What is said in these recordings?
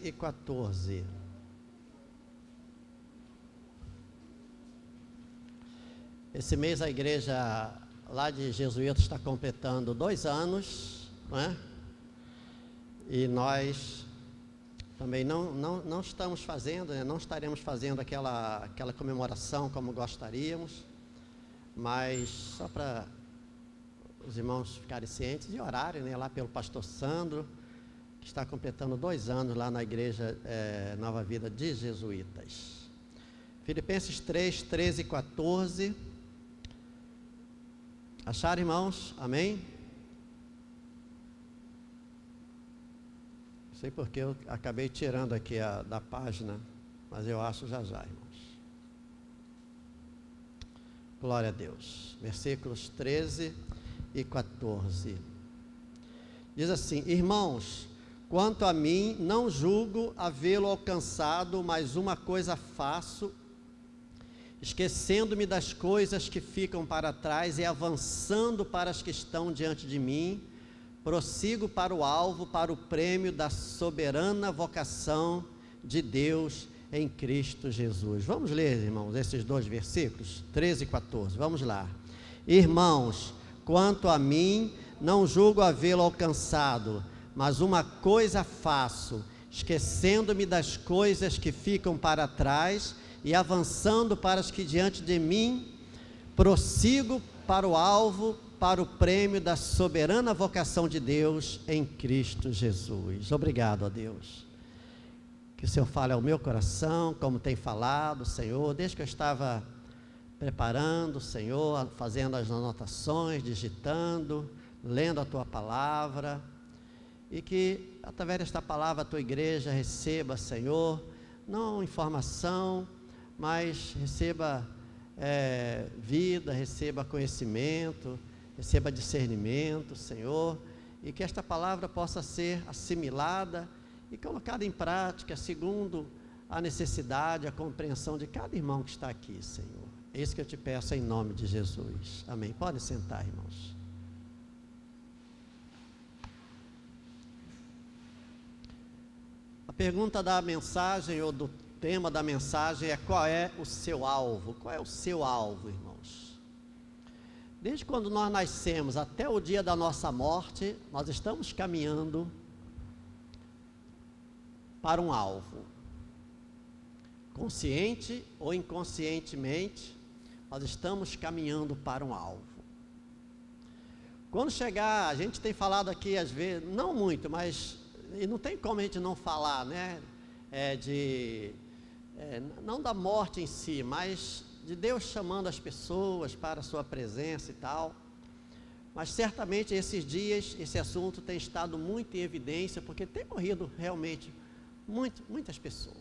e 14. Esse mês a igreja lá de Jesuítas está completando 2 anos, não é? E nós também não estamos fazendo, né? Não estaremos fazendo aquela comemoração como gostaríamos, mas só para os irmãos ficarem cientes e orarem, né? Lá pelo pastor Sandro, que está completando 2 anos lá na igreja Nova Vida de Jesuítas. Filipenses 3, 13 e 14. Acharam, irmãos? Amém? Não sei porque eu acabei tirando aqui da página, mas eu acho já, irmãos. Glória a Deus. Versículos 13 e 14. Diz assim: irmãos, quanto a mim, não julgo havê-lo alcançado, mas uma coisa faço, esquecendo-me das coisas que ficam para trás e avançando para as que estão diante de mim, prossigo para o alvo, para o prêmio da soberana vocação de Deus em Cristo Jesus. Vamos ler, irmãos, esses 2 versículos, 13 e 14, vamos lá. Irmãos, quanto a mim, não julgo havê-lo alcançado, mas uma coisa faço, esquecendo-me das coisas que ficam para trás e avançando para as que diante de mim, prossigo para o alvo, para o prêmio da soberana vocação de Deus em Cristo Jesus. Obrigado a Deus. Que o Senhor fale ao meu coração, como tem falado, Senhor, desde que eu estava preparando, Senhor, fazendo as anotações, digitando, lendo a Tua palavra, e que através desta palavra a Tua igreja receba, Senhor, não informação, mas receba vida, receba conhecimento, receba discernimento, Senhor, e que esta palavra possa ser assimilada e colocada em prática segundo a necessidade, a compreensão de cada irmão que está aqui, Senhor. É isso que eu te peço em nome de Jesus. Amém. Podem sentar, irmãos. A pergunta da mensagem ou do tema da mensagem é: qual é o seu alvo? Qual é o seu alvo, irmãos? Desde quando nós nascemos até o dia da nossa morte, nós estamos caminhando para um alvo. Consciente ou inconscientemente, nós estamos caminhando para um alvo. Quando chegar, a gente tem falado aqui às vezes, não muito, mas e não tem como a gente não falar, né? Não da morte em si, mas de Deus chamando as pessoas para a sua presença e tal. Mas certamente esses dias, esse assunto tem estado muito em evidência, porque tem morrido realmente muitas pessoas.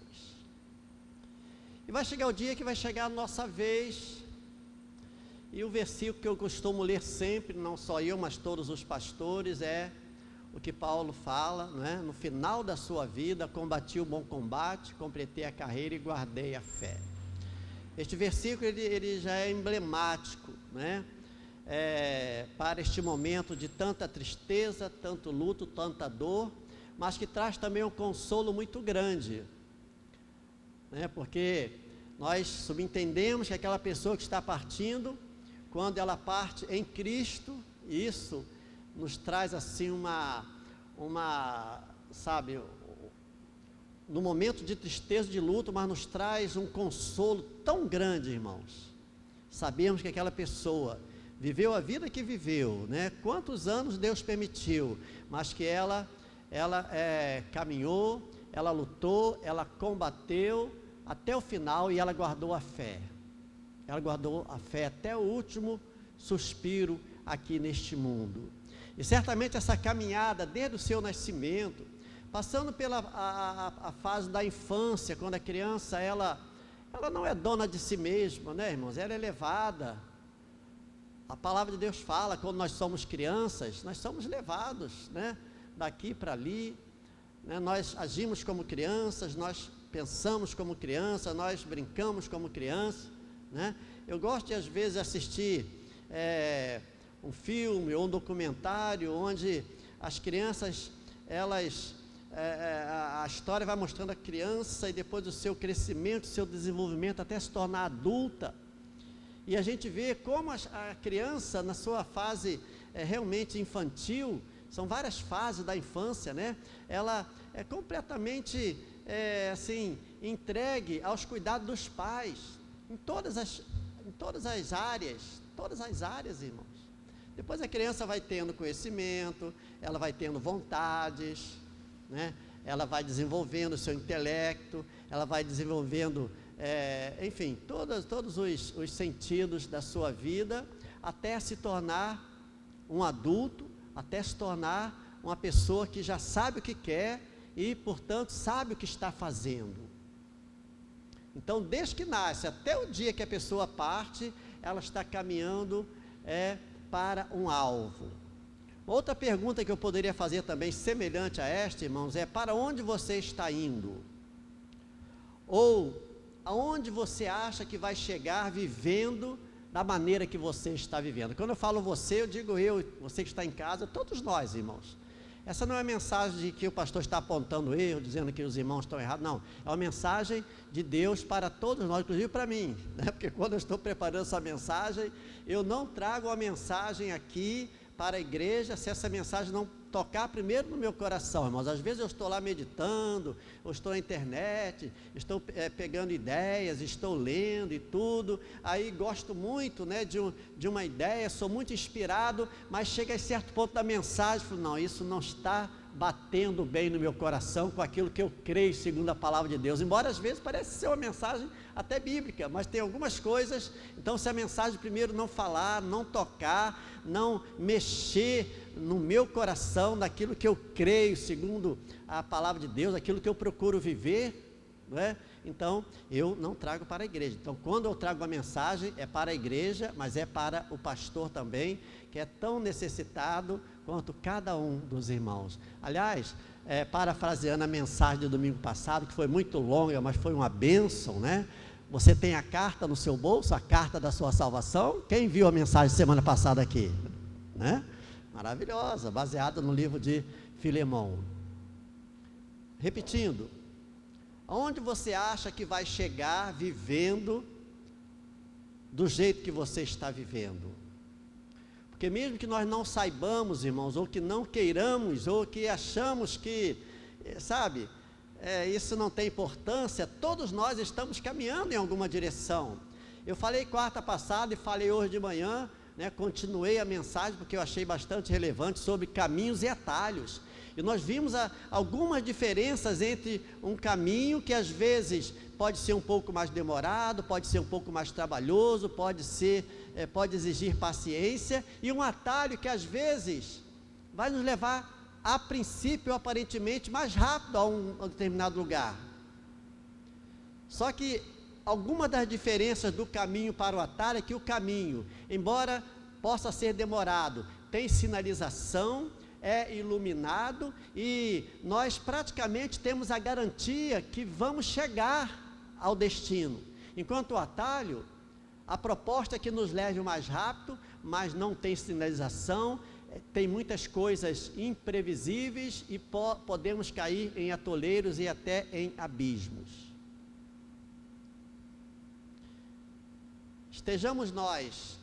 E vai chegar o dia que vai chegar a nossa vez, e o versículo que eu costumo ler sempre, não só eu, mas todos os pastores, é o que Paulo fala, não é? No final da sua vida, combati o bom combate, completei a carreira e guardei a fé. Este versículo ele já é emblemático, né? Para este momento de tanta tristeza, tanto luto, tanta dor, mas que traz também um consolo muito grande, né? Porque nós subentendemos que aquela pessoa que está partindo, quando ela parte em Cristo, isso nos traz assim sabe, no momento de tristeza, de luto, mas nos traz um consolo tão grande, irmãos. Sabemos que aquela pessoa viveu a vida que viveu, né? Quantos anos Deus permitiu, mas que ela caminhou, ela lutou, ela combateu até o final e ela guardou a fé. Ela guardou a fé até o último suspiro aqui neste mundo. E certamente essa caminhada, desde o seu nascimento, passando pela a fase da infância, quando a criança, ela não é dona de si mesma, né, irmãos? Ela é levada. A palavra de Deus fala, quando nós somos crianças, nós somos levados, né, daqui para ali, né? Nós agimos como crianças, nós pensamos como criança, nós brincamos como criança, né? Eu gosto de, às vezes, assistir um filme ou um documentário onde as crianças, elas a história vai mostrando a criança e depois o seu crescimento, o seu desenvolvimento até se tornar adulta. E a gente vê como a criança, na sua fase realmente infantil, são várias fases da infância, né? Ela é completamente, assim, entregue aos cuidados dos pais, em todas as áreas, irmãos. Depois a criança vai tendo conhecimento, ela vai tendo vontades, né? Ela vai desenvolvendo o seu intelecto, ela vai desenvolvendo, enfim, todos os sentidos da sua vida, até se tornar um adulto, até se tornar uma pessoa que já sabe o que quer e, portanto, sabe o que está fazendo. Então, desde que nasce até o dia que a pessoa parte, ela está caminhando para um alvo. Outra pergunta que eu poderia fazer também, semelhante a esta, irmãos, é: para onde você está indo? Ou aonde você acha que vai chegar vivendo da maneira que você está vivendo? Quando eu falo você, eu digo você que está em casa, todos nós, irmãos. Essa não é a mensagem de que o pastor está apontando erro, dizendo que os irmãos estão errados, não. É uma mensagem de Deus para todos nós, inclusive para mim, né? Porque quando eu estou preparando essa mensagem, eu não trago a mensagem aqui para a igreja, se essa mensagem não tocar primeiro no meu coração, irmãos. Às vezes eu estou lá meditando, ou estou na internet, estou pegando ideias, estou lendo e tudo, aí gosto muito, né, de uma ideia, sou muito inspirado, mas chega a certo ponto da mensagem, falo, não, isso não está batendo bem no meu coração com aquilo que eu creio segundo a palavra de Deus, embora às vezes pareça ser uma mensagem até bíblica, mas tem algumas coisas. Então, se a mensagem primeiro não falar, não tocar, não mexer no meu coração, naquilo que eu creio segundo a palavra de Deus, aquilo que eu procuro viver, não é? Então, eu não trago para a igreja. Então, quando eu trago a mensagem, é para a igreja, mas é para o pastor também, que é tão necessitado quanto cada um dos irmãos. Aliás, parafraseando a mensagem do domingo passado, que foi muito longa, mas foi uma bênção, né? Você tem a carta no seu bolso, a carta da sua salvação? Quem viu a mensagem semana passada aqui? Né? Maravilhosa, baseada no livro de Filemão. Repetindo, aonde você acha que vai chegar vivendo do jeito que você está vivendo? Porque mesmo que nós não saibamos, irmãos, ou que não queiramos, ou que achamos que, sabe, isso não tem importância, todos nós estamos caminhando em alguma direção. Eu falei quarta passada e falei hoje de manhã, né, continuei a mensagem porque eu achei bastante relevante sobre caminhos e atalhos. E nós vimos algumas diferenças entre um caminho que às vezes pode ser um pouco mais demorado, pode ser um pouco mais trabalhoso, pode exigir paciência, e um atalho que às vezes vai nos levar, a princípio, aparentemente, mais rápido a um determinado lugar. Só que alguma das diferenças do caminho para o atalho é que o caminho, embora possa ser demorado, tem sinalização, é iluminado, e nós praticamente temos a garantia que vamos chegar ao destino. Enquanto o atalho, a proposta é que nos leve mais rápido, mas não tem sinalização, tem muitas coisas imprevisíveis e podemos cair em atoleiros e até em abismos. Estejamos nós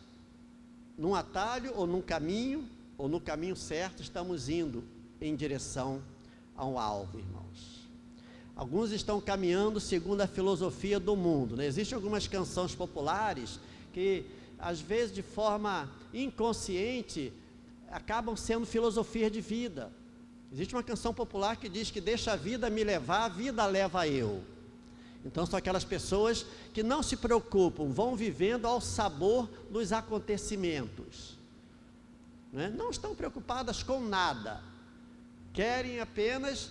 num atalho ou num caminho, ou no caminho certo, estamos indo em direção a um alvo, irmãos. Alguns estão caminhando segundo a filosofia do mundo, né? Existem algumas canções populares que, às vezes, de forma inconsciente, acabam sendo filosofia de vida. Existe uma canção popular que diz que deixa a vida me levar, a vida leva eu. Então são aquelas pessoas que não se preocupam, vão vivendo ao sabor dos acontecimentos, né? Não estão preocupadas com nada, querem apenas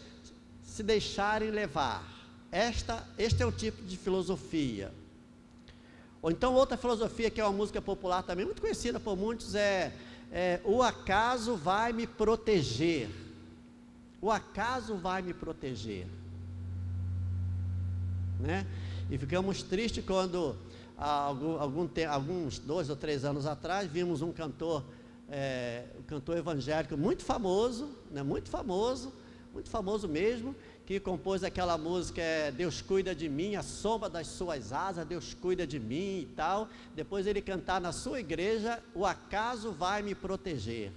se deixarem levar. Este é o tipo de filosofia. Ou então outra filosofia, que é uma música popular também, muito conhecida por muitos, o acaso vai me proteger. O acaso vai me proteger, né? E ficamos tristes quando, alguns 2 ou 3 anos atrás, vimos um cantor evangélico muito famoso, né, muito famoso, muito famoso mesmo, que compôs aquela música, Deus cuida de mim, a sombra das suas asas, Deus cuida de mim e tal. Depois ele cantar na sua igreja, o acaso vai me proteger.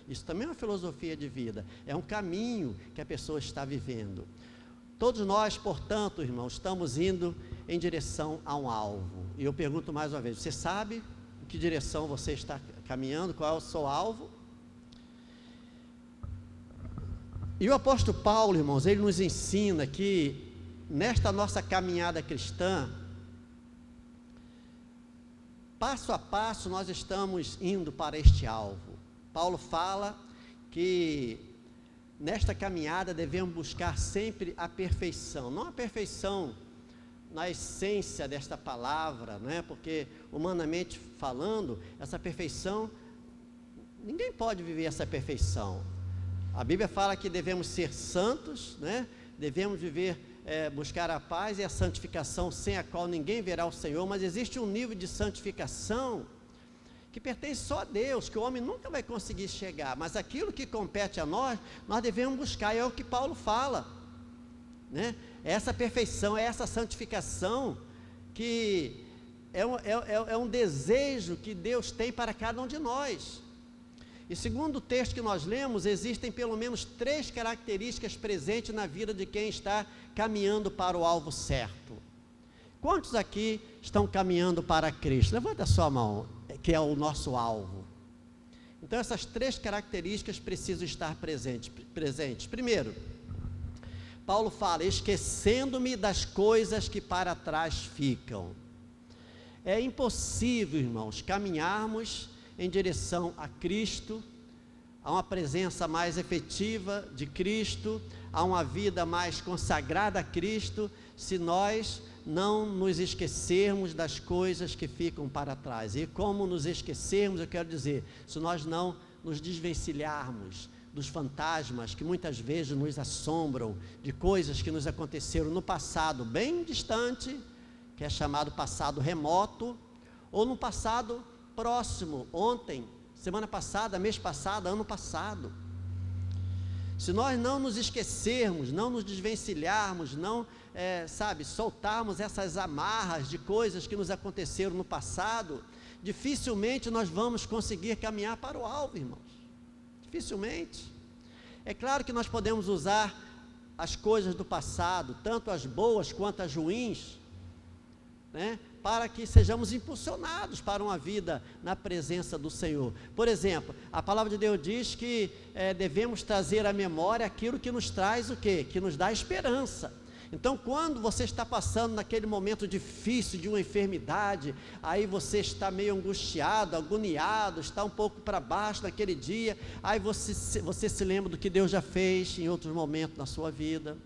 Isso também é uma filosofia de vida, é um caminho que a pessoa está vivendo. Todos nós, portanto, irmãos, estamos indo em direção a um alvo. E eu pergunto mais uma vez, você sabe em que direção você está caminhando, qual é o seu alvo? E o apóstolo Paulo, irmãos, ele nos ensina que nesta nossa caminhada cristã, passo a passo nós estamos indo para este alvo. Paulo fala que nesta caminhada devemos buscar sempre a perfeição, não a perfeição na essência desta palavra, né? Porque humanamente falando, essa perfeição, ninguém pode viver essa perfeição. A Bíblia fala que devemos ser santos, né? Devemos viver, buscar a paz e a santificação, sem a qual ninguém verá o Senhor, mas existe um nível de santificação que pertence só a Deus, que o homem nunca vai conseguir chegar, mas aquilo que compete a nós, nós devemos buscar, e é o que Paulo fala, né? Essa perfeição, essa santificação, que é um desejo que Deus tem para cada um de nós. E segundo o texto que nós lemos, existem pelo menos 3 características presentes na vida de quem está caminhando para o alvo certo. Quantos aqui estão caminhando para Cristo? Levanta a sua mão, que é o nosso alvo. Então essas 3 características precisam estar presentes. Primeiro, Paulo fala, esquecendo-me das coisas que para trás ficam. É impossível, irmãos, caminharmos em direção a Cristo, a uma presença mais efetiva de Cristo, a uma vida mais consagrada a Cristo, se nós não nos esquecermos das coisas que ficam para trás. E como nos esquecermos, eu quero dizer, se nós não nos desvencilharmos dos fantasmas que muitas vezes nos assombram, de coisas que nos aconteceram no passado bem distante, que é chamado passado remoto, ou no passado próximo, ontem, semana passada, mês passado, ano passado. Se nós não nos esquecermos, não nos desvencilharmos, não, soltarmos essas amarras de coisas que nos aconteceram no passado, dificilmente nós vamos conseguir caminhar para o alvo, irmãos. Dificilmente. É claro que nós podemos usar as coisas do passado, tanto as boas quanto as ruins, né, para que sejamos impulsionados para uma vida na presença do Senhor. Por exemplo, a palavra de Deus diz que devemos trazer à memória aquilo que nos traz o quê? Que nos dá esperança. Então, quando você está passando naquele momento difícil de uma enfermidade, aí você está meio angustiado, agoniado, está um pouco para baixo naquele dia, aí você se lembra do que Deus já fez em outros momentos na sua vida.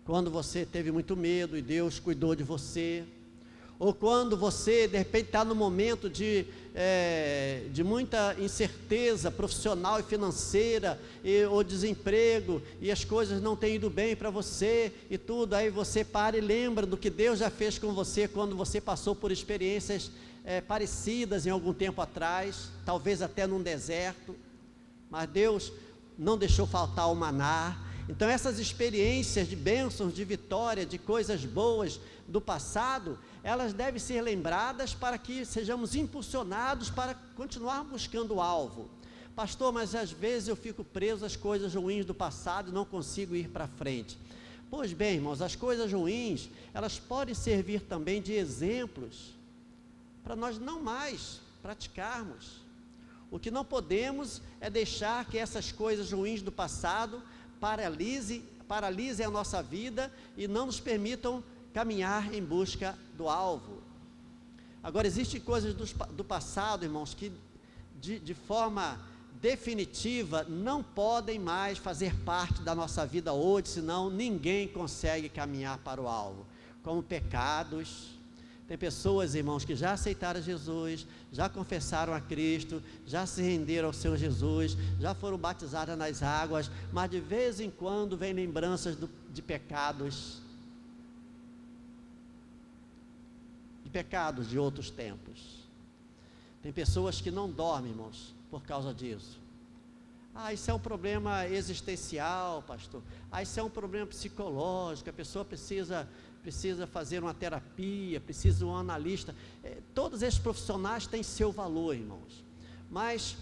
Quando você teve muito medo e Deus cuidou de você, ou quando você de repente está no momento de muita incerteza profissional e financeira, ou desemprego, e as coisas não têm ido bem para você e tudo, aí você para e lembra do que Deus já fez com você quando você passou por experiências parecidas em algum tempo atrás, talvez até num deserto, mas Deus não deixou faltar o maná. Então essas experiências de bênçãos, de vitória, de coisas boas do passado, elas devem ser lembradas para que sejamos impulsionados para continuar buscando o alvo. Pastor, mas às vezes eu fico preso às coisas ruins do passado e não consigo ir para frente. Pois bem, irmãos, as coisas ruins, elas podem servir também de exemplos para nós não mais praticarmos. O que não podemos é deixar que essas coisas ruins do passado paralisem a nossa vida e não nos permitam caminhar em busca do alvo. Agora, existem coisas do passado, irmãos, que de forma definitiva não podem mais fazer parte da nossa vida hoje, senão ninguém consegue caminhar para o alvo, como pecados. Tem pessoas, irmãos, que já aceitaram Jesus, já confessaram a Cristo, já se renderam ao Senhor Jesus, já foram batizadas nas águas, mas de vez em quando vem lembranças de pecados de outros tempos. Tem pessoas que não dormem, irmãos, por causa disso. Ah, isso é um problema existencial, pastor. Ah, isso é um problema psicológico, a pessoa precisa fazer uma terapia, precisa de um analista. Todos esses profissionais têm seu valor, irmãos. Mas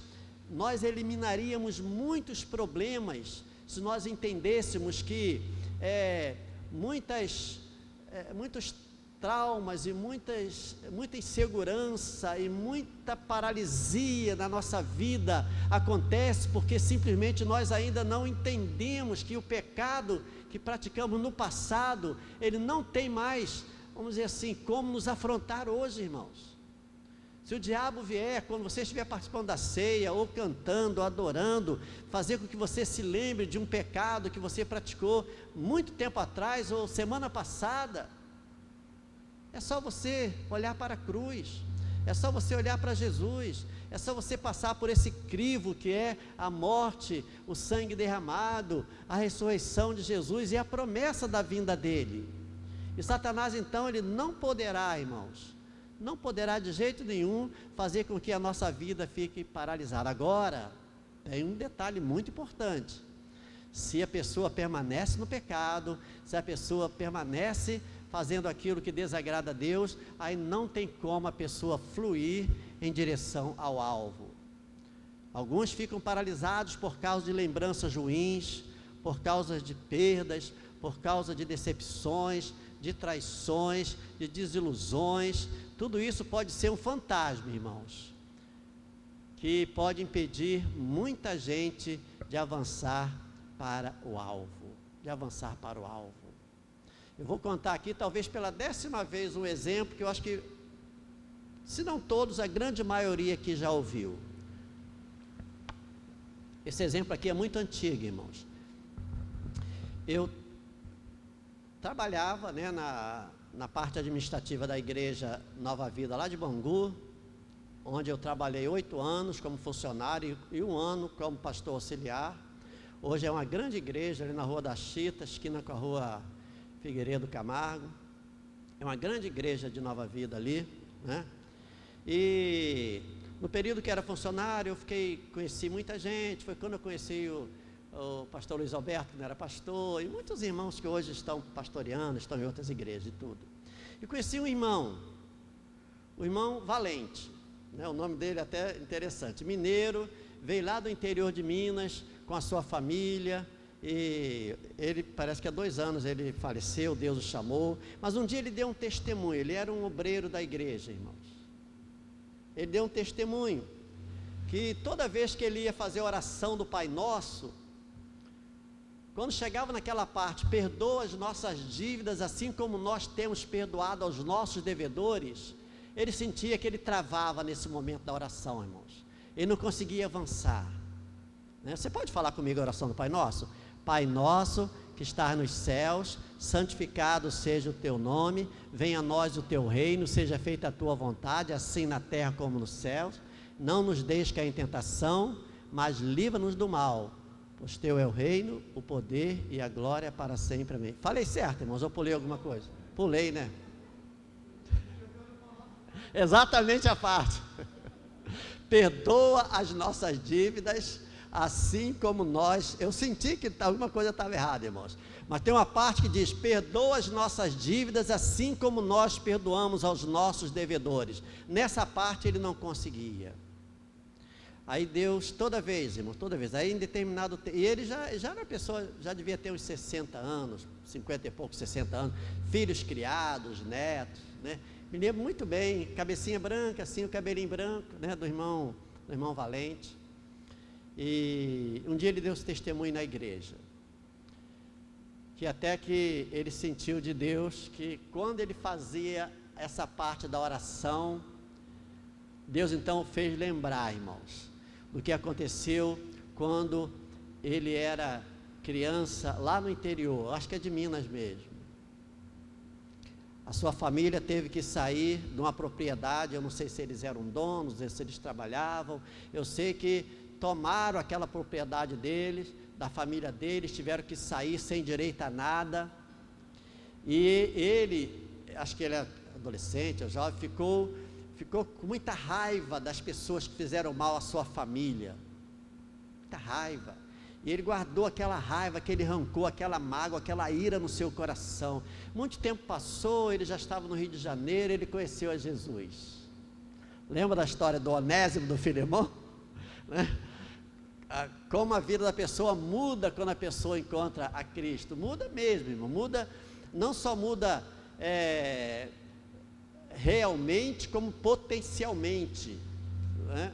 nós eliminaríamos muitos problemas se nós entendêssemos que muitos traumas e muita insegurança e muita paralisia na nossa vida acontece porque simplesmente nós ainda não entendemos que o pecado que praticamos no passado, ele não tem mais, vamos dizer assim, como nos afrontar hoje, irmãos. Se o diabo vier, quando você estiver participando da ceia, ou cantando, ou adorando, fazer com que você se lembre de um pecado que você praticou muito tempo atrás, ou semana passada, é só você olhar para a cruz, é só você olhar para Jesus, é só você passar por esse crivo que é a morte, o sangue derramado, a ressurreição de Jesus e a promessa da vinda dele. E Satanás então, ele não poderá, irmãos, não poderá de jeito nenhum fazer com que a nossa vida fique paralisada. Agora, tem um detalhe muito importante: se a pessoa permanece no pecado, se a pessoa permanece fazendo aquilo que desagrada a Deus, aí não tem como a pessoa fluir em direção ao alvo. Alguns ficam paralisados por causa de lembranças ruins, por causa de perdas, por causa de decepções, de traições, de desilusões. Tudo isso pode ser um fantasma, irmãos, que pode impedir muita gente de avançar para o alvo, Eu vou contar aqui, talvez pela 10ª vez, um exemplo que eu acho que, se não todos, a grande maioria aqui já ouviu. Esse exemplo aqui é muito antigo, irmãos. Eu trabalhava, na parte administrativa da igreja Nova Vida, lá de Bangu, onde eu trabalhei 8 anos como funcionário e 1 ano como pastor auxiliar. Hoje é uma grande igreja ali na Rua da Chita, esquina com a Rua Figueiredo Camargo. É uma grande igreja de Nova Vida ali, né? E no período que era funcionário, eu conheci muita gente. Foi quando eu conheci o pastor Luiz Alberto, que não era pastor, e muitos irmãos que hoje estão pastoreando, estão em outras igrejas e tudo. E conheci um irmão, o irmão Valente, né? O nome dele é até interessante, mineiro, veio lá do interior de Minas com a sua família, e ele, parece que há 2 anos ele faleceu, Deus o chamou, mas um dia ele deu um testemunho. Ele era um obreiro da igreja, irmãos. Ele deu um testemunho, que toda vez que ele ia fazer a oração do Pai Nosso, quando chegava naquela parte, perdoa as nossas dívidas, assim como nós temos perdoado aos nossos devedores, ele sentia que ele travava nesse momento da oração, irmãos. Ele não conseguia avançar, né? Você pode falar comigo a oração do Pai Nosso? Pai nosso, que estás nos céus, santificado seja o teu nome, venha a nós o teu reino, seja feita a tua vontade, assim na terra como nos céus. Não nos deixes cair em tentação, mas livra-nos do mal, pois teu é o reino, o poder e a glória para sempre. Amém. Falei certo, irmãos, ou pulei alguma coisa? Pulei, né? Exatamente a parte. Perdoa as nossas dívidas, assim como nós. Eu senti que alguma coisa estava errada, irmãos, mas tem uma parte que diz: perdoa as nossas dívidas, assim como nós perdoamos aos nossos devedores. Nessa parte ele não conseguia. Aí Deus, toda vez, irmão, toda vez, aí em determinado tempo, e ele já era uma pessoa, já devia ter uns 60 anos, 50 e poucos, 60 anos, filhos criados, netos, né? Me lembro muito bem, cabecinha branca, assim, o cabelinho branco, né, do irmão Valente. E um dia ele deu esse testemunho na igreja, que até que ele sentiu de Deus, que quando ele fazia essa parte da oração, Deus então o fez lembrar, irmãos, do que aconteceu quando ele era criança lá no interior, acho que é de Minas mesmo. A sua família teve que sair de uma propriedade, eu não sei se eles eram donos, se eles trabalhavam, eu sei que tomaram aquela propriedade deles, da família deles, tiveram que sair sem direito a nada, e ele, acho que ele é adolescente, é jovem, ficou com muita raiva das pessoas que fizeram mal à sua família, muita raiva. E ele guardou aquela raiva, aquele rancor, aquela mágoa, aquela ira no seu coração. Muito tempo passou, ele já estava no Rio de Janeiro, ele conheceu a Jesus. Lembra da história do Onésimo, do Filemão? Né? Como a vida da pessoa muda quando a pessoa encontra a Cristo. Muda mesmo, irmão. Muda, não só muda realmente, como potencialmente, né?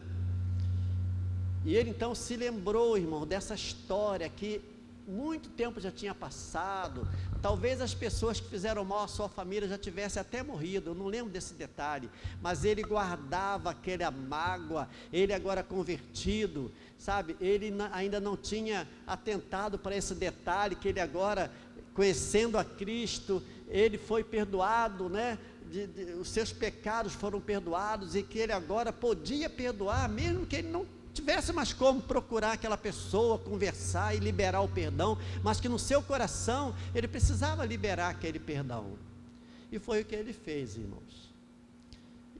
E ele então se lembrou, irmão, dessa história que muito tempo já tinha passado. Talvez as pessoas que fizeram mal à sua família já tivessem até morrido, eu não lembro desse detalhe, mas ele guardava aquela mágoa. Ele agora convertido, sabe, ele ainda não tinha atentado para esse detalhe, que ele agora, conhecendo a Cristo, ele foi perdoado, né? Os seus pecados foram perdoados, e que ele agora podia perdoar, mesmo que ele não tivesse mais como procurar aquela pessoa, conversar e liberar o perdão, mas que no seu coração ele precisava liberar aquele perdão. E foi o que ele fez, irmãos.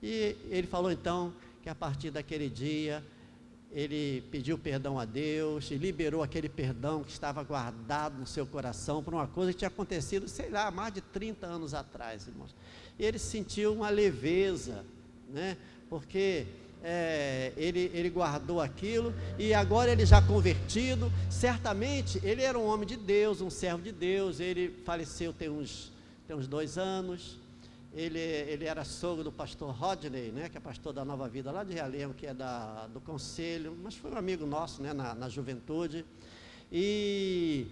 E ele falou então que a partir daquele dia ele pediu perdão a Deus e liberou aquele perdão que estava guardado no seu coração por uma coisa que tinha acontecido, sei lá, mais de 30 anos atrás, irmãos. E ele sentiu uma leveza, né? Porque ele guardou aquilo, e agora ele já convertido, certamente ele era um homem de Deus, um servo de Deus. Ele faleceu tem uns 2 anos. Ele era sogro do pastor Rodney, né, que é pastor da Nova Vida lá de Realengo, que é do conselho, mas foi um amigo nosso, né, na juventude, e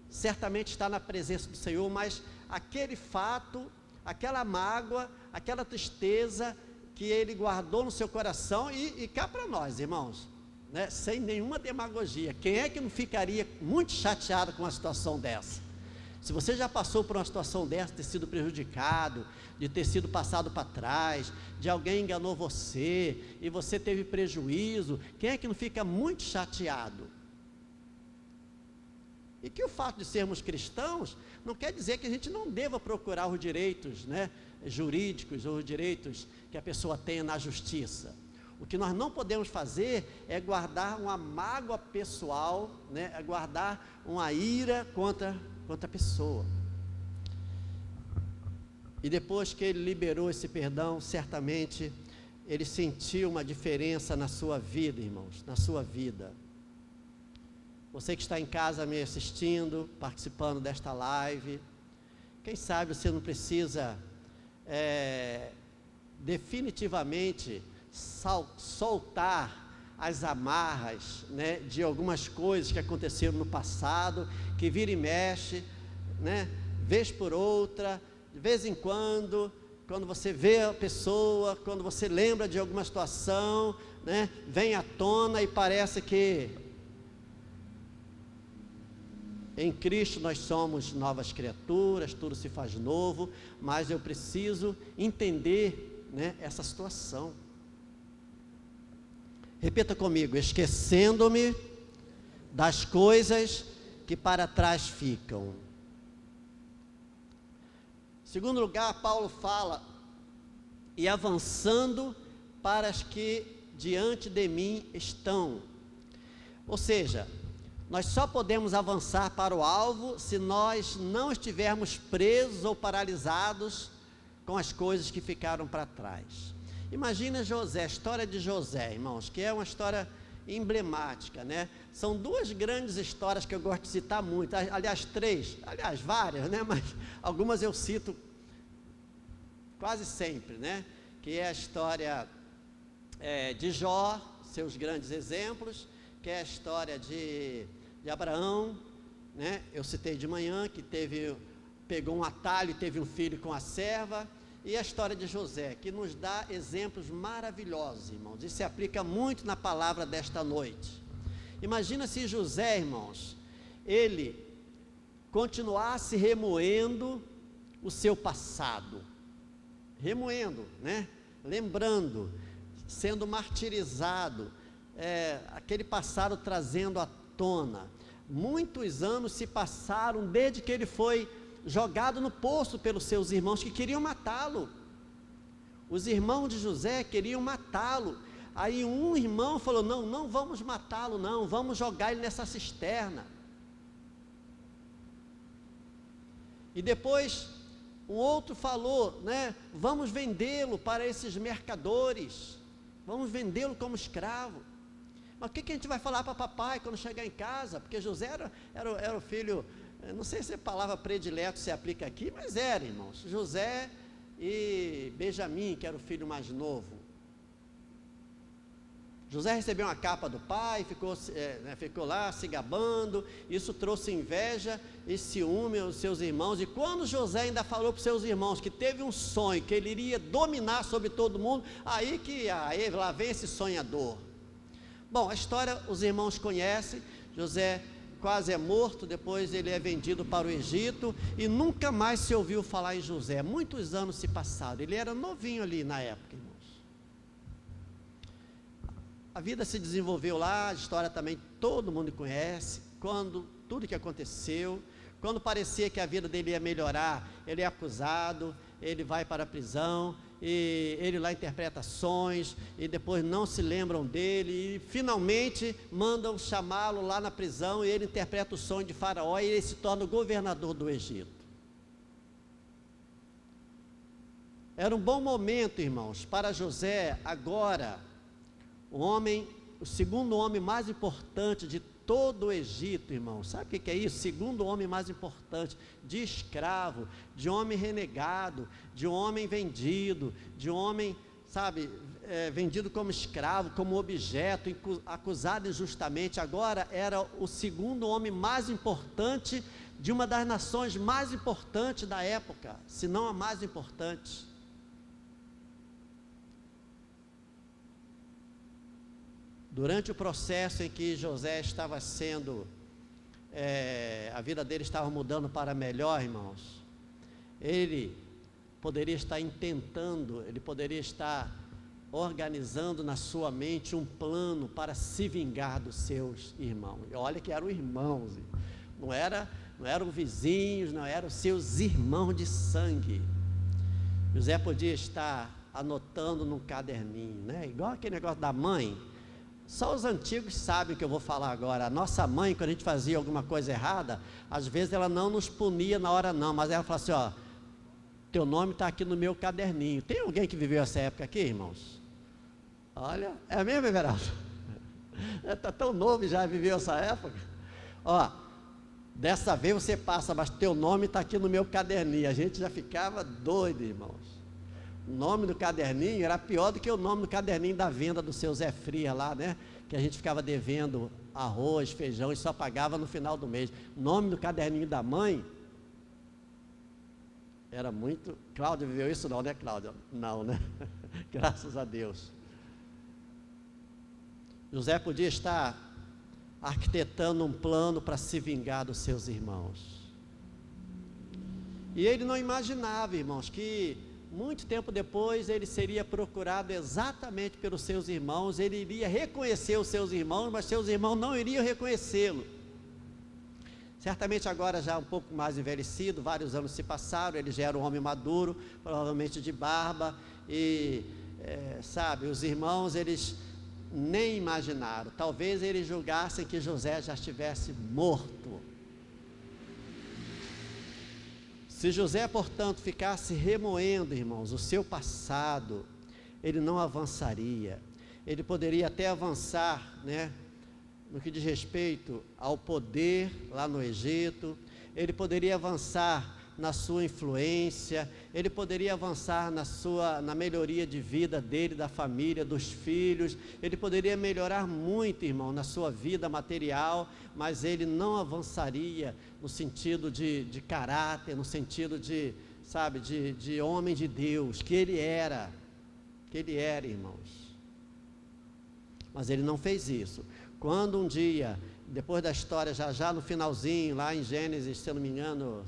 certamente está na presença do Senhor. Mas aquele fato, aquela mágoa, aquela tristeza que ele guardou no seu coração, e cá para nós, irmãos, né, sem nenhuma demagogia, quem é que não ficaria muito chateado com uma situação dessa? Se você já passou por uma situação dessa, de ter sido prejudicado, de ter sido passado para trás, de alguém enganou você, e você teve prejuízo, quem é que não fica muito chateado? E que o fato de sermos cristãos não quer dizer que a gente não deva procurar os direitos, né, jurídicos, ou os direitos que a pessoa tenha na justiça. O que nós não podemos fazer é guardar uma mágoa pessoal, né, é guardar uma ira contra a pessoa. E depois que ele liberou esse perdão, certamente ele sentiu uma diferença na sua vida, irmãos, na sua vida. Você que está em casa me assistindo, participando desta live, quem sabe você não precisa definitivamente soltar as amarras, né, de algumas coisas que aconteceram no passado, que vira e mexe, né, vez por outra, de vez em quando você vê a pessoa, quando você lembra de alguma situação, né, vem à tona, e parece que em Cristo nós somos novas criaturas, tudo se faz novo, mas eu preciso entender, né, essa situação. Repita comigo: esquecendo-me das coisas que para trás ficam. Em segundo lugar, Paulo fala: e avançando para as que diante de mim estão. Ou seja, nós só podemos avançar para o alvo se nós não estivermos presos ou paralisados com as coisas que ficaram para trás. Imagina José, a história de José, irmãos, que é uma história emblemática, né? São 2 grandes histórias que eu gosto de citar muito, aliás 3, aliás várias, né? Mas algumas eu cito quase sempre, né? Que é a história de Jó, seus grandes exemplos, que é a história de Abraão, né? Eu citei de manhã, que pegou um atalho e teve um filho com a serva. E a história de José, que nos dá exemplos maravilhosos, irmãos, e se aplica muito na palavra desta noite. Imagina se José, irmãos, ele continuasse remoendo o seu passado, remoendo, né? Lembrando, sendo martirizado, aquele passado trazendo à tona. Muitos anos se passaram desde que ele foi jogado no poço pelos seus irmãos, que queriam matá-lo. Os irmãos de José queriam matá-lo. Aí um irmão falou, não vamos matá-lo não, vamos jogar ele nessa cisterna. E depois um outro falou, né, vamos vendê-lo para esses mercadores, vamos vendê-lo como escravo. Mas o que a gente vai falar para papai quando chegar em casa? Porque José era o filho, não sei se a palavra predileto se aplica aqui, mas era, irmãos, José e Benjamim, que era o filho mais novo. José recebeu uma capa do pai, ficou lá se gabando, isso trouxe inveja e ciúme aos seus irmãos, e quando José ainda falou para os seus irmãos que teve um sonho, que ele iria dominar sobre todo mundo, aí lá vem esse sonhador. Bom, a história os irmãos conhecem, José quase é morto, depois ele é vendido para o Egito, e nunca mais se ouviu falar em José, muitos anos se passaram, ele era novinho ali na época, irmãos. A vida se desenvolveu lá, a história também todo mundo conhece, tudo que aconteceu, quando parecia que a vida dele ia melhorar, ele é acusado, ele vai para a prisão, e ele lá interpreta sonhos, e depois não se lembram dele, e finalmente mandam chamá-lo lá na prisão, e ele interpreta o sonho de Faraó, e ele se torna o governador do Egito. Era um bom momento, irmãos, para José agora, o segundo homem mais importante de todo o Egito, irmão. Sabe o que é isso? Segundo homem mais importante, de escravo, de homem renegado, de homem vendido, de homem, vendido como escravo, como objeto, acusado injustamente. Agora era o segundo homem mais importante de uma das nações mais importantes da época, se não a mais importante. Durante o processo em que José estava a vida dele estava mudando para melhor, irmãos, ele poderia estar ele poderia estar organizando na sua mente um plano para se vingar dos seus irmãos. E olha que eram irmãos, não eram vizinhos, não eram seus irmãos de sangue. José podia estar anotando num caderninho, né? Igual aquele negócio da mãe. Só os antigos sabem o que eu vou falar agora. A nossa mãe, quando a gente fazia alguma coisa errada, às vezes ela não nos punia na hora não, mas ela falava assim, teu nome está aqui no meu caderninho. Tem alguém que viveu essa época aqui, irmãos? Olha, é mesmo, Everaldo? Está tão novo e já viveu essa época. Dessa vez você passa, mas teu nome está aqui no meu caderninho. A gente já ficava doido, irmãos. O nome do caderninho era pior do que o nome do caderninho da venda do seu Zé Fria lá, né? Que a gente ficava devendo arroz, feijão e só pagava no final do mês. O nome do caderninho da mãe era muito... Cláudia viveu isso não, né, Cláudia? Não, né? Graças a Deus. José podia estar arquitetando um plano para se vingar dos seus irmãos. E ele não imaginava, irmãos, que muito tempo depois ele seria procurado exatamente pelos seus irmãos, ele iria reconhecer os seus irmãos, mas seus irmãos não iriam reconhecê-lo. Certamente agora já um pouco mais envelhecido, vários anos se passaram, ele já era um homem maduro, provavelmente de barba, e os irmãos, eles nem imaginaram, talvez eles julgassem que José já estivesse morto. Se José, portanto, ficasse remoendo, irmãos, o seu passado, ele não avançaria. Ele poderia até avançar, né, no que diz respeito ao poder lá no Egito, ele poderia avançar na sua influência, ele poderia avançar na melhoria de vida dele, da família, dos filhos, ele poderia melhorar muito, irmão, na sua vida material, mas ele não avançaria no sentido de caráter, no sentido de homem de Deus, que ele era, irmãos. Mas ele não fez isso. Quando um dia, depois da história, já no finalzinho, lá em Gênesis, se eu não me engano,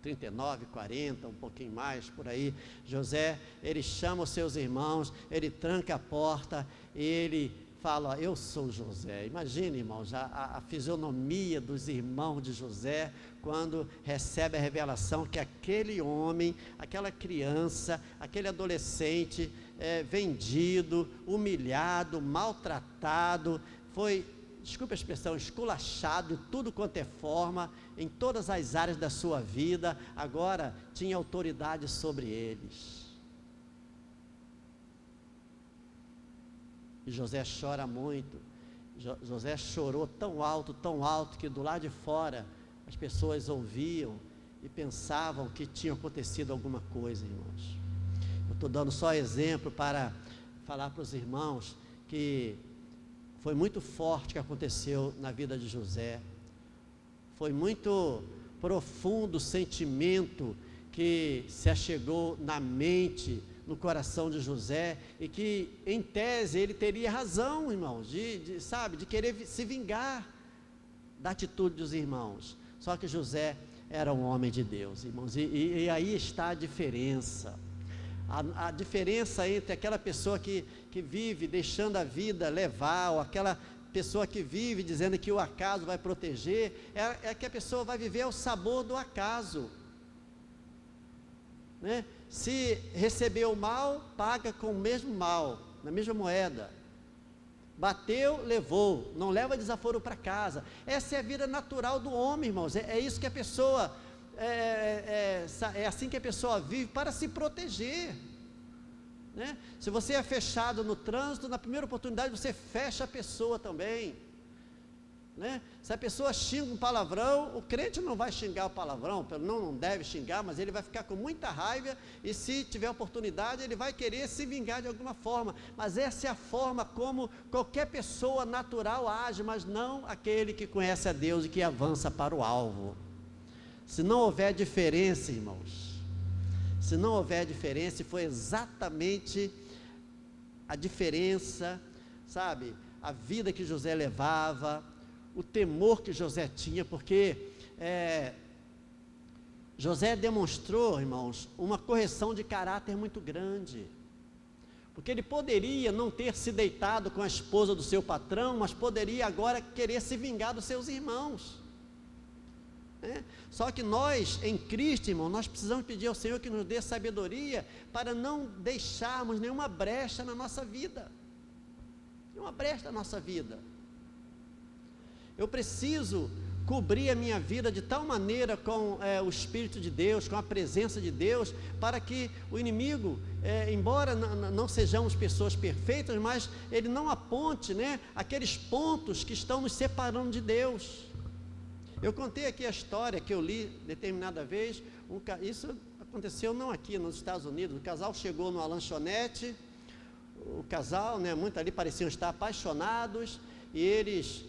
39, 40, um pouquinho mais, por aí, José, ele chama os seus irmãos, ele tranca a porta, e ele fala, eu sou José. Imagine, irmãos, a fisionomia dos irmãos de José, quando recebe a revelação que aquele homem, aquela criança, aquele adolescente, vendido, humilhado, maltratado, foi, desculpe a expressão, esculachado de tudo quanto é forma, em todas as áreas da sua vida, agora tinha autoridade sobre eles. E José chora muito. José chorou tão alto, que do lado de fora as pessoas ouviam e pensavam que tinha acontecido alguma coisa, irmãos. Eu estou dando só exemplo para falar para os irmãos que foi muito forte o que aconteceu na vida de José. Foi muito profundo o sentimento que se achegou na mente, no coração de José, e que em tese ele teria razão, irmãos, de querer se vingar da atitude dos irmãos. Só que José era um homem de Deus, irmãos, e aí está a diferença. A diferença entre aquela pessoa que vive deixando a vida levar, ou aquela pessoa que vive dizendo que o acaso vai proteger, é que a pessoa vai viver ao sabor do acaso, né? Se recebeu mal, paga com o mesmo mal, na mesma moeda. Bateu, levou, não leva desaforo para casa. Essa é a vida natural do homem, irmãos. É isso que a pessoa, é assim que a pessoa vive para se proteger, né? Se você é fechado no trânsito, na primeira oportunidade você fecha a pessoa também, né? Se a pessoa xinga um palavrão, o crente não vai xingar o palavrão, não deve xingar, mas ele vai ficar com muita raiva, e se tiver oportunidade ele vai querer se vingar de alguma forma. Mas essa é a forma como qualquer pessoa natural age, mas não aquele que conhece a Deus e que avança para o alvo. Se não houver diferença, irmãos, se não houver diferença, e foi exatamente a diferença, sabe, a vida que José levava, o temor que José tinha, porque José demonstrou, irmãos, uma correção de caráter muito grande, porque ele poderia não ter se deitado com a esposa do seu patrão, mas poderia agora querer se vingar dos seus irmãos, né? Só que nós, em Cristo, irmão, nós precisamos pedir ao Senhor que nos dê sabedoria, para não deixarmos nenhuma brecha na nossa vida, nenhuma brecha na nossa vida. Eu preciso cobrir a minha vida de tal maneira com o Espírito de Deus, com a presença de Deus, para que o inimigo, embora não sejamos pessoas perfeitas, mas ele não aponte, né, aqueles pontos que estão nos separando de Deus. Eu contei aqui a história que eu li determinada vez, isso aconteceu não aqui, nos Estados Unidos. O casal chegou numa lanchonete, o casal, né, muito ali pareciam estar apaixonados, e eles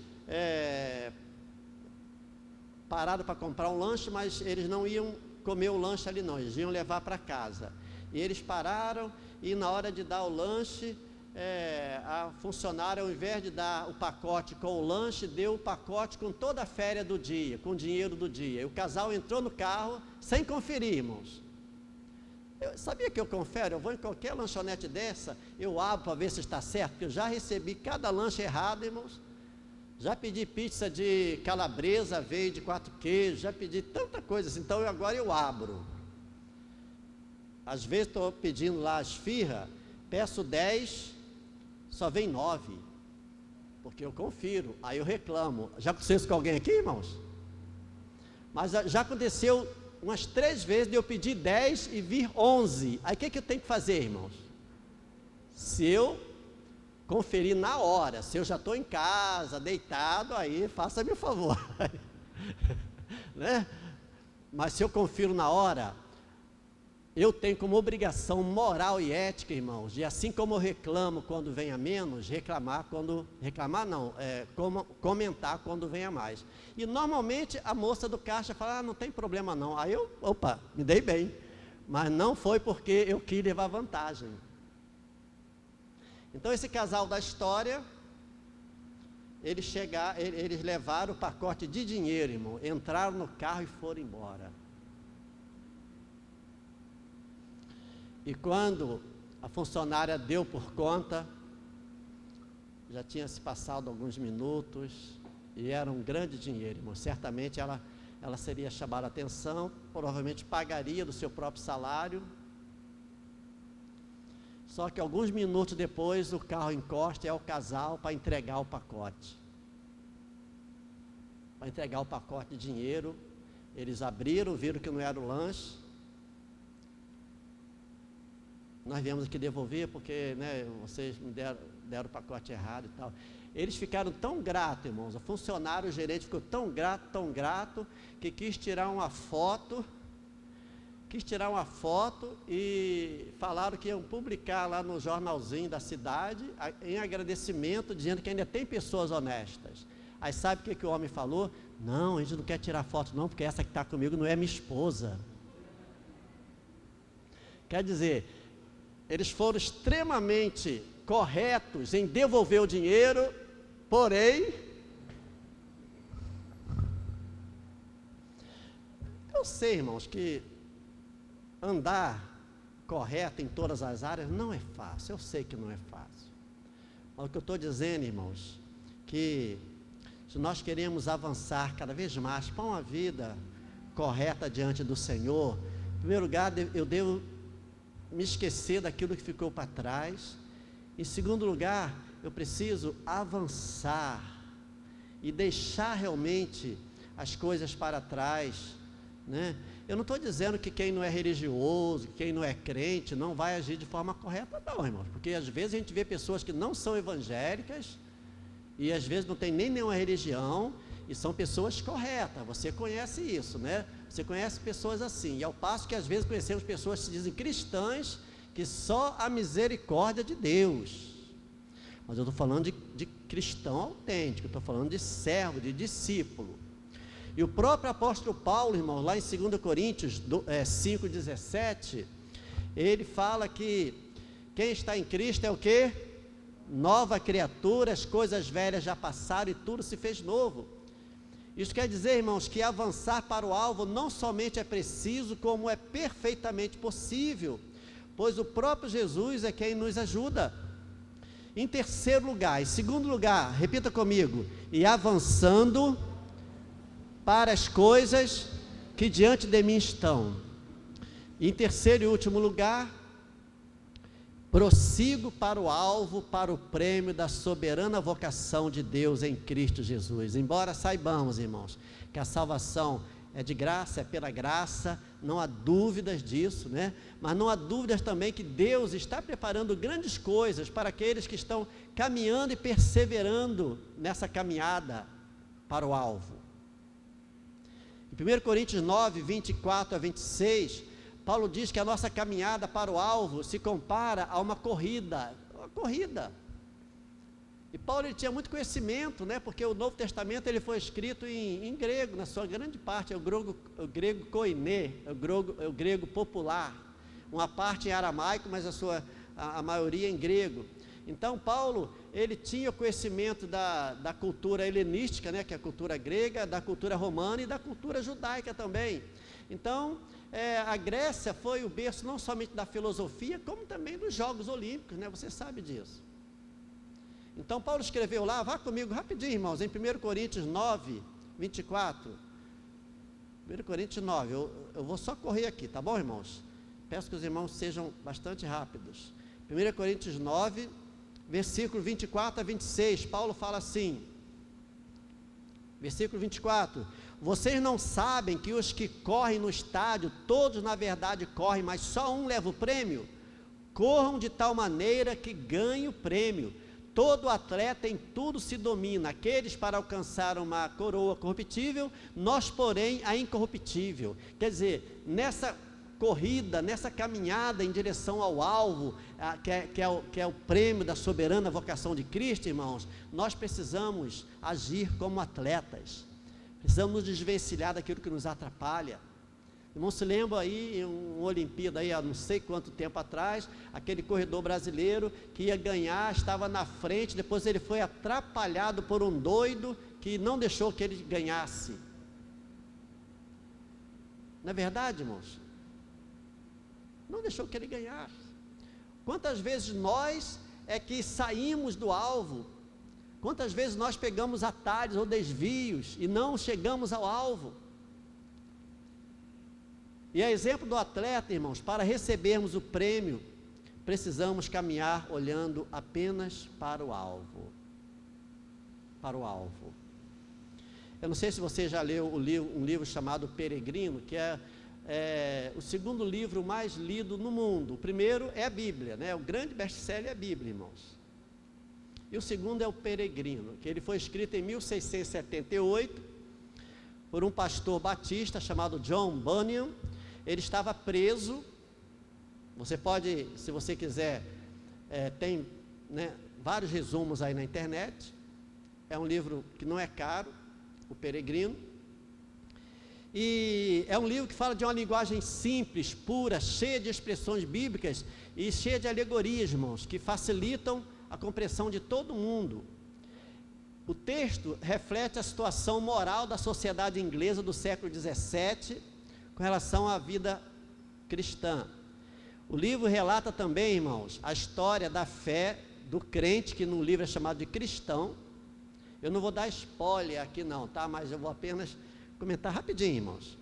pararam para comprar um lanche, mas eles não iam comer o lanche ali não, eles iam levar para casa. E eles pararam, e na hora de dar o lanche, a funcionária, ao invés de dar o pacote com o lanche, deu o pacote com toda a féria do dia, com o dinheiro do dia. E o casal entrou no carro sem conferir, irmãos. Sabia que eu confere? Eu vou em qualquer lanchonete dessa, eu abro para ver se está certo, porque eu já recebi cada lanche errado, irmãos. Já pedi pizza de calabresa, veio de 4 queijos, já pedi tanta coisa assim, então agora eu abro. Às vezes estou pedindo lá as esfirra, peço 10, só vem 9, porque eu confiro, aí eu reclamo. Já aconteceu isso com alguém aqui, irmãos? Mas já aconteceu umas 3 vezes de eu pedir 10 e vir 11, aí o que eu tenho que fazer, irmãos? Se eu conferir na hora, se eu já estou em casa, deitado, aí faça-me o favor, né? Mas se eu confiro na hora, eu tenho como obrigação moral e ética, irmãos, de assim como eu reclamo quando vem a menos, comentar quando vem a mais. E normalmente a moça do caixa fala, não tem problema não, aí eu, me dei bem, mas não foi porque eu quis levar vantagem. Então esse casal da história, eles levaram o pacote de dinheiro, irmão, entraram no carro e foram embora. E quando a funcionária deu por conta, já tinha se passado alguns minutos, e era um grande dinheiro, irmão. Certamente ela seria chamada a atenção, provavelmente pagaria do seu próprio salário. Só que alguns minutos depois o carro encosta e é o casal para entregar o pacote. Para entregar o pacote de dinheiro. Eles abriram, viram que não era o lanche. Nós viemos aqui devolver porque, né, vocês me deram o pacote errado e tal. Eles ficaram tão gratos, irmãos. O funcionário, o gerente ficou tão grato, que quis tirar uma foto e falaram que iam publicar lá no jornalzinho da cidade, em agradecimento, dizendo que ainda tem pessoas honestas. Aí sabe o que o homem falou? Não, a gente não quer tirar foto não, porque essa que está comigo não é minha esposa. Quer dizer, eles foram extremamente corretos em devolver o dinheiro, porém, eu sei, irmãos, que andar correto em todas as áreas não é fácil, eu sei que não é fácil. Mas o que eu estou dizendo, irmãos, que se nós queremos avançar cada vez mais para uma vida correta diante do Senhor, em primeiro lugar, eu devo me esquecer daquilo que ficou para trás. Em segundo lugar, eu preciso avançar e deixar realmente as coisas para trás, né? Eu não estou dizendo que quem não é religioso, quem não é crente, não vai agir de forma correta, não, irmãos, porque às vezes a gente vê pessoas que não são evangélicas, e às vezes não tem nem nenhuma religião, e são pessoas corretas, você conhece isso, né? Você conhece pessoas assim, e ao passo que às vezes conhecemos pessoas que se dizem cristãs, que só a misericórdia de Deus. Mas eu estou falando de cristão autêntico, estou falando de servo, de discípulo. E o próprio apóstolo Paulo, irmão, lá em 2 Coríntios 5,17, ele fala que quem está em Cristo é o quê? Nova criatura, as coisas velhas já passaram e tudo se fez novo. Isso quer dizer, irmãos, que avançar para o alvo não somente é preciso, como é perfeitamente possível, pois o próprio Jesus é quem nos ajuda. Em terceiro lugar, em segundo lugar, repita comigo, e avançando para as coisas que diante de mim estão. Em terceiro e último lugar, prossigo para o alvo, para o prêmio da soberana vocação de Deus em Cristo Jesus. Embora saibamos, irmãos, que a salvação é de graça, é pela graça, não há dúvidas disso, né? Mas não há dúvidas também que Deus está preparando grandes coisas para aqueles que estão caminhando e perseverando nessa caminhada para o alvo. Em 1 Coríntios 9, 24 a 26, Paulo diz que a nossa caminhada para o alvo se compara a uma corrida. E Paulo ele tinha muito conhecimento, né? Porque o Novo Testamento ele foi escrito em grego, na sua grande parte, é o grego koiné, é o grego popular, uma parte em aramaico, mas a maioria em grego. Então Paulo, ele tinha conhecimento da cultura helenística, né, que é a cultura grega, da cultura romana e da cultura judaica também. Então, a Grécia foi o berço não somente da filosofia, como também dos Jogos Olímpicos, né, você sabe disso. Então Paulo escreveu lá, vá comigo rapidinho, irmãos, em 1 Coríntios 9, 24. 1 Coríntios 9, eu vou só correr aqui, tá bom, irmãos? Peço que os irmãos sejam bastante rápidos. 1 Coríntios 9, versículo 24 a 26, Paulo fala assim, versículo 24, vocês não sabem que os que correm no estádio, todos na verdade correm, mas só um leva o prêmio? Corram de tal maneira que ganhem o prêmio. Todo atleta em tudo se domina, aqueles para alcançar uma coroa corruptível, nós porém a incorruptível. Quer dizer, nessa corrida, nessa caminhada em direção ao alvo, que é o prêmio da soberana vocação de Cristo, irmãos, nós precisamos agir como atletas, precisamos nos desvencilhar daquilo que nos atrapalha. Irmão, se lembra aí, em uma Olimpíada aí, há não sei quanto tempo atrás, aquele corredor brasileiro que ia ganhar, estava na frente, depois ele foi atrapalhado por um doido que não deixou que ele ganhasse. Não é verdade, irmãos? Não deixou que ele ganhasse. Quantas vezes nós é que saímos do alvo? Quantas vezes nós pegamos atalhos ou desvios e não chegamos ao alvo? E a exemplo do atleta, irmãos, para recebermos o prêmio, precisamos caminhar olhando apenas para o alvo. Para o alvo. Eu não sei se você já leu um livro chamado Peregrino, que é o segundo livro mais lido no mundo. O primeiro é a Bíblia, né? O grande best-seller é a Bíblia, irmãos. E o segundo é o Peregrino, que ele foi escrito em 1678 por um pastor batista chamado John Bunyan. Ele estava preso. Você pode, se você quiser, tem, né, vários resumos aí na internet. É um livro que não é caro, o Peregrino. E é um livro que fala de uma linguagem simples, pura, cheia de expressões bíblicas e cheia de alegorias, irmãos, que facilitam a compreensão de todo mundo. O texto reflete a situação moral da sociedade inglesa do século XVII com relação à vida cristã. O livro relata também, irmãos, a história da fé do crente, que no livro é chamado de cristão. Eu não vou dar spoiler aqui não, tá? Mas eu vou apenas comentar rapidinho, irmãos.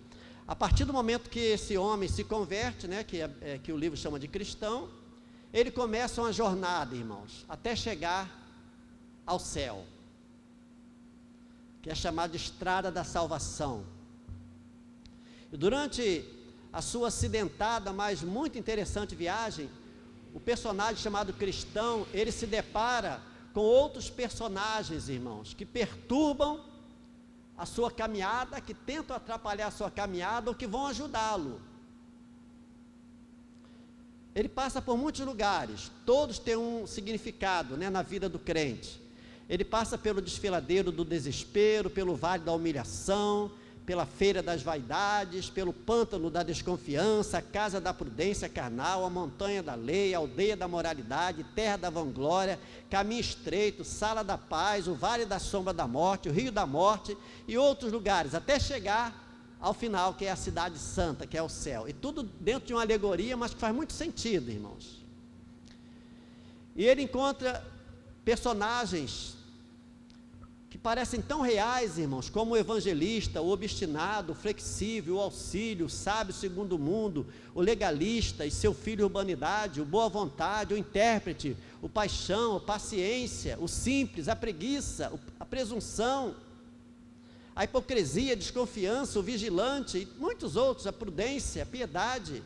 A partir do momento que esse homem se converte, né, que o livro chama de cristão, ele começa uma jornada, irmãos, até chegar ao céu, que é chamada de estrada da salvação. E durante a sua acidentada, mas muito interessante viagem, o personagem chamado cristão, ele se depara com outros personagens, irmãos, que perturbam a sua caminhada, que tentam atrapalhar a sua caminhada ou que vão ajudá-lo. Ele passa por muitos lugares, todos têm um significado, né, na vida do crente. Ele passa pelo desfiladeiro do desespero, pelo vale da humilhação, pela feira das vaidades, pelo pântano da desconfiança, a casa da prudência carnal, a montanha da lei, a aldeia da moralidade, terra da vanglória, caminho estreito, sala da paz, o vale da sombra da morte, o rio da morte e outros lugares, até chegar ao final, que é a cidade santa, que é o céu. E tudo dentro de uma alegoria, mas que faz muito sentido, irmãos. E ele encontra personagens que parecem tão reais, irmãos, como o evangelista, o obstinado, o flexível, o auxílio, o sábio segundo o mundo, o legalista e seu filho urbanidade, o boa vontade, o intérprete, o paixão, a paciência, o simples, a preguiça, a presunção, a hipocrisia, a desconfiança, o vigilante e muitos outros, a prudência, a piedade.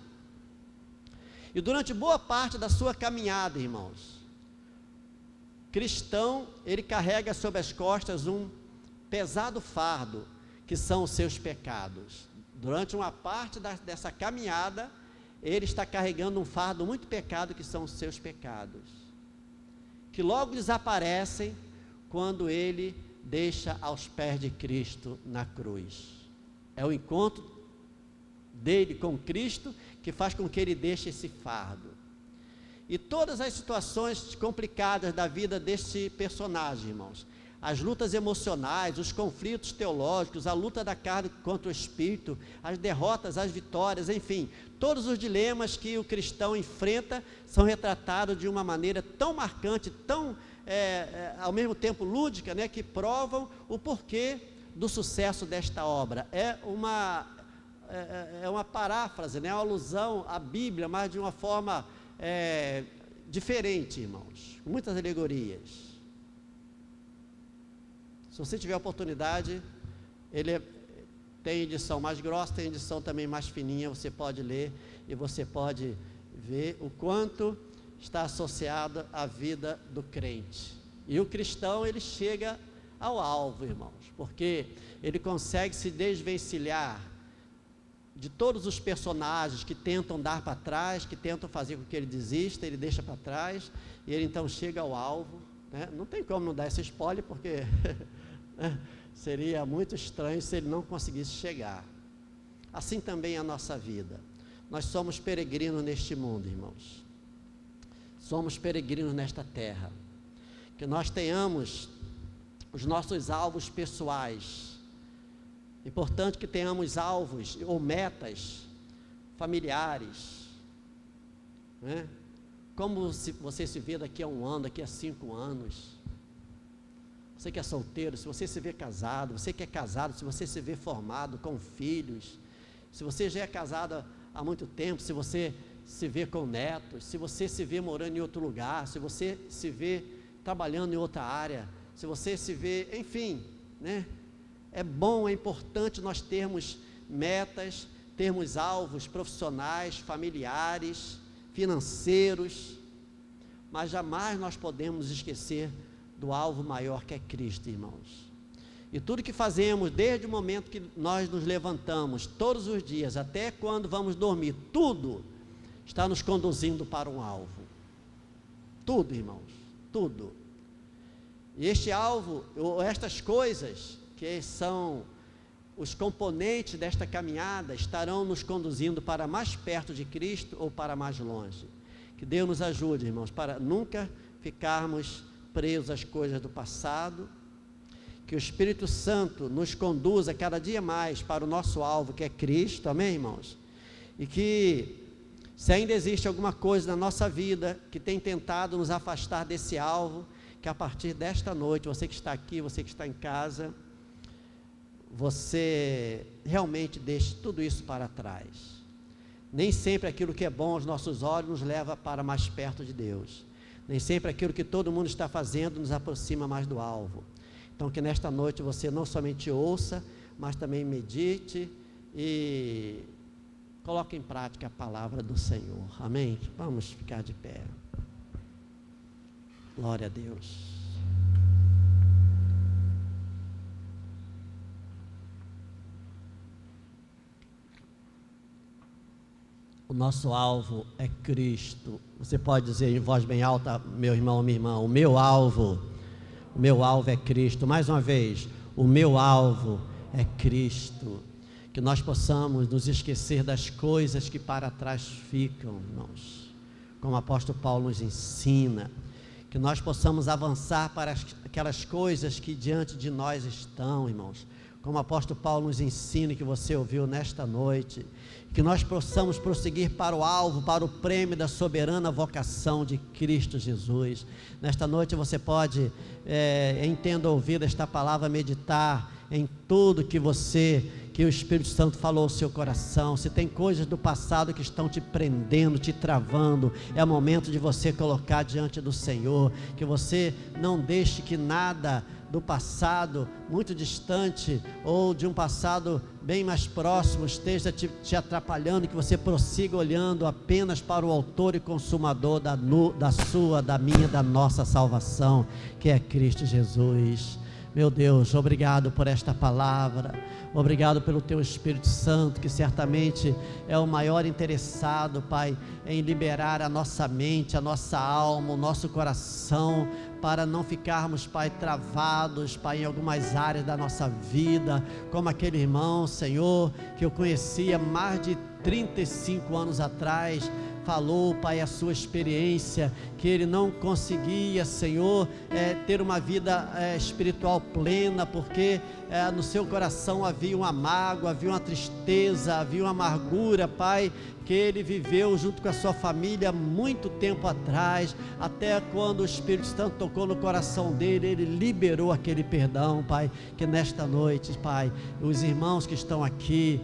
E durante boa parte da sua caminhada, irmãos, cristão, ele carrega sobre as costas um pesado fardo, que são os seus pecados. Durante uma parte dessa caminhada, ele está carregando um fardo muito pecado, que são os seus pecados, que logo desaparecem quando ele deixa aos pés de Cristo na cruz. É o encontro dele com Cristo que faz com que ele deixe esse fardo. E todas as situações complicadas da vida deste personagem, irmãos, as lutas emocionais, os conflitos teológicos, a luta da carne contra o espírito, as derrotas, as vitórias, enfim, todos os dilemas que o cristão enfrenta são retratados de uma maneira tão marcante, tão ao mesmo tempo lúdica, né, que provam o porquê do sucesso desta obra. É uma paráfrase, né, uma alusão à Bíblia, mas de uma forma diferente, irmãos, com muitas alegorias. Se você tiver oportunidade, ele tem edição mais grossa, tem edição também mais fininha, você pode ler e você pode ver o quanto está associado à vida do crente. E o cristão, ele chega ao alvo, irmãos, porque ele consegue se desvencilhar de todos os personagens que tentam dar para trás, que tentam fazer com que ele desista, ele deixa para trás, e ele então chega ao alvo, né? Não tem como não dar esse spoiler, porque seria muito estranho se ele não conseguisse chegar. Assim também é a nossa vida. Nós somos peregrinos neste mundo, irmãos. Somos peregrinos nesta terra. Que nós tenhamos os nossos alvos pessoais. Importante que tenhamos alvos ou metas familiares, né? Como você se vê daqui a 1 ano, daqui a 5 anos. Você que é solteiro, se você se vê casado, você que é casado, se você se vê formado com filhos, se você já é casado há muito tempo, se você se vê com netos, se você se vê morando em outro lugar, se você se vê trabalhando em outra área, se você se vê, enfim, né? É bom, é importante nós termos metas, termos alvos profissionais, familiares, financeiros, mas jamais nós podemos esquecer do alvo maior que é Cristo, irmãos. E tudo que fazemos, desde o momento que nós nos levantamos, todos os dias, até quando vamos dormir, tudo está nos conduzindo para um alvo. Tudo, irmãos, tudo. E este alvo, ou estas coisas, que são os componentes desta caminhada, estarão nos conduzindo para mais perto de Cristo ou para mais longe. Que Deus nos ajude, irmãos, para nunca ficarmos presos às coisas do passado, que o Espírito Santo nos conduza cada dia mais para o nosso alvo, que é Cristo, amém, irmãos? E que, se ainda existe alguma coisa na nossa vida que tem tentado nos afastar desse alvo, que a partir desta noite, você que está aqui, você que está em casa, você realmente deixe tudo isso para trás. Nem sempre aquilo que é bom aos nossos olhos nos leva para mais perto de Deus. Nem sempre aquilo que todo mundo está fazendo nos aproxima mais do alvo. Então, que nesta noite você não somente ouça, mas também medite e coloque em prática a palavra do Senhor. Amém? Vamos ficar de pé. Glória a Deus. O nosso alvo é Cristo. Você pode dizer em voz bem alta, meu irmão, minha irmã, o meu alvo é Cristo. Mais uma vez, o meu alvo é Cristo. Que nós possamos nos esquecer das coisas que para trás ficam, irmãos, como o apóstolo Paulo nos ensina. Que nós possamos avançar para aquelas coisas que diante de nós estão, irmãos, como o apóstolo Paulo nos ensina, que você ouviu nesta noite. Que nós possamos prosseguir para o alvo, para o prêmio da soberana vocação de Cristo Jesus. Nesta noite você pode, entenda ouvir esta palavra, meditar em tudo que o Espírito Santo falou ao seu coração. Se tem coisas do passado que estão te prendendo, te travando, é o momento de você colocar diante do Senhor. Que você não deixe que nada do passado muito distante ou de um passado bem mais próximo esteja te atrapalhando, que você prossiga olhando apenas para o autor e consumador da sua, da minha, da nossa salvação, que é Cristo Jesus. Meu Deus, obrigado por esta palavra, obrigado pelo Teu Espírito Santo, que certamente é o maior interessado, Pai, em liberar a nossa mente, a nossa alma, o nosso coração, para não ficarmos, Pai, travados, Pai, em algumas áreas da nossa vida, como aquele irmão, Senhor, que eu conhecia mais de 35 anos atrás, falou, Pai, a sua experiência, que ele não conseguia, Senhor, ter uma vida espiritual plena, porque no seu coração havia uma mágoa, havia uma tristeza, havia uma amargura, Pai, que ele viveu junto com a sua família muito tempo atrás, até quando o Espírito Santo tocou no coração dele, ele liberou aquele perdão, Pai. Que nesta noite, Pai, os irmãos que estão aqui,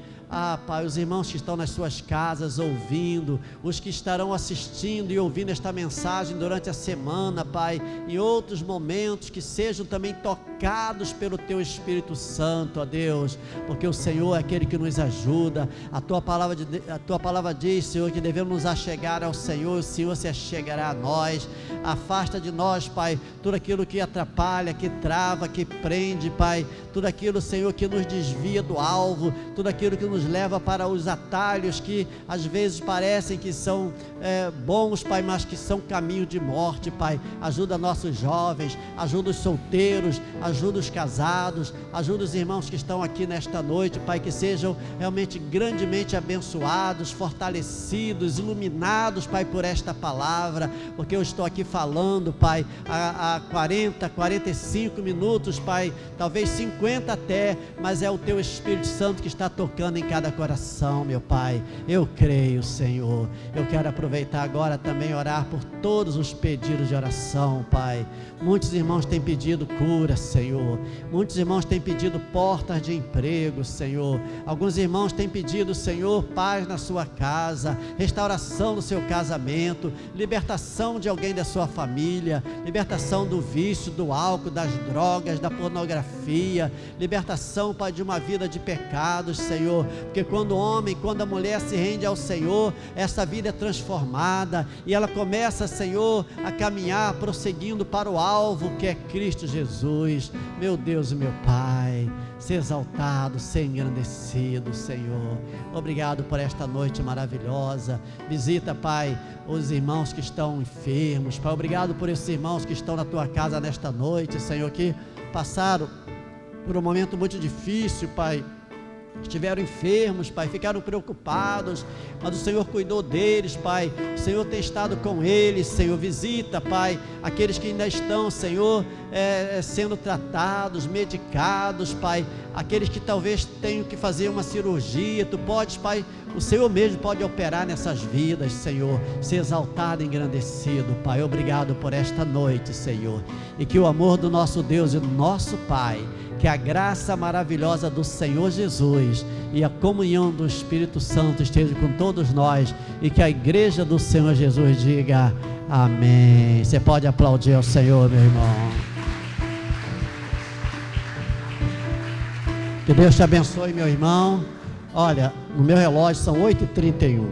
Pai, os irmãos que estão nas suas casas ouvindo, os que estarão assistindo e ouvindo esta mensagem durante a semana, Pai, em outros momentos, que sejam também tocados pelo Teu Espírito Santo, ó Deus, porque o Senhor é aquele que nos ajuda. A Tua palavra diz, Senhor, que devemos nos achegar ao Senhor, o Senhor se achegará a nós. Afasta de nós, Pai, tudo aquilo que atrapalha, que trava, que prende, Pai, tudo aquilo, Senhor, que nos desvia do alvo, tudo aquilo que nos leva para os atalhos que às vezes parecem que são bons, Pai, mas que são caminho de morte, Pai. Ajuda nossos jovens, ajuda os solteiros, ajuda os casados, ajuda os irmãos que estão aqui nesta noite, Pai, que sejam realmente grandemente abençoados, fortalecidos, iluminados, Pai, por esta palavra, porque eu estou aqui falando, Pai, há 40, 45 minutos, Pai, talvez 50 até, mas é o Teu Espírito Santo que está tocando em cada coração, meu Pai. Eu creio, Senhor. Eu quero aproveitar agora também e orar por todos os pedidos de oração, Pai. Muitos irmãos têm pedido cura, Senhor. Muitos irmãos têm pedido portas de emprego, Senhor. Alguns irmãos têm pedido, Senhor, paz na sua casa, restauração do seu casamento, libertação de alguém da sua família, libertação do vício, do álcool, das drogas, da pornografia, libertação, Pai, de uma vida de pecados, Senhor, porque quando o homem, quando a mulher se rende ao Senhor, essa vida é transformada e ela começa, Senhor, a caminhar, prosseguindo para o alvo que é Cristo Jesus. Meu Deus e meu Pai, ser exaltado, ser engrandecido, Senhor. Obrigado por esta noite maravilhosa. Visita, Pai, os irmãos que estão enfermos, Pai. Obrigado por esses irmãos que estão na tua casa nesta noite, Senhor, que passaram por um momento muito difícil, Pai. Estiveram enfermos, Pai, ficaram preocupados, mas o Senhor cuidou deles, Pai. O Senhor tem estado com eles, Senhor. Visita, Pai, aqueles que ainda estão, Senhor, sendo tratados, medicados, Pai. Aqueles que talvez tenham que fazer uma cirurgia, Tu podes, Pai, o Senhor mesmo pode operar nessas vidas, Senhor. Ser exaltado e engrandecido, Pai. Obrigado por esta noite, Senhor. E que o amor do nosso Deus e do nosso Pai, que a graça maravilhosa do Senhor Jesus e a comunhão do Espírito Santo esteja com todos nós, e que a igreja do Senhor Jesus diga amém. Você pode aplaudir ao Senhor, meu irmão. Que Deus te abençoe, meu irmão. Olha, no meu relógio são 8h31.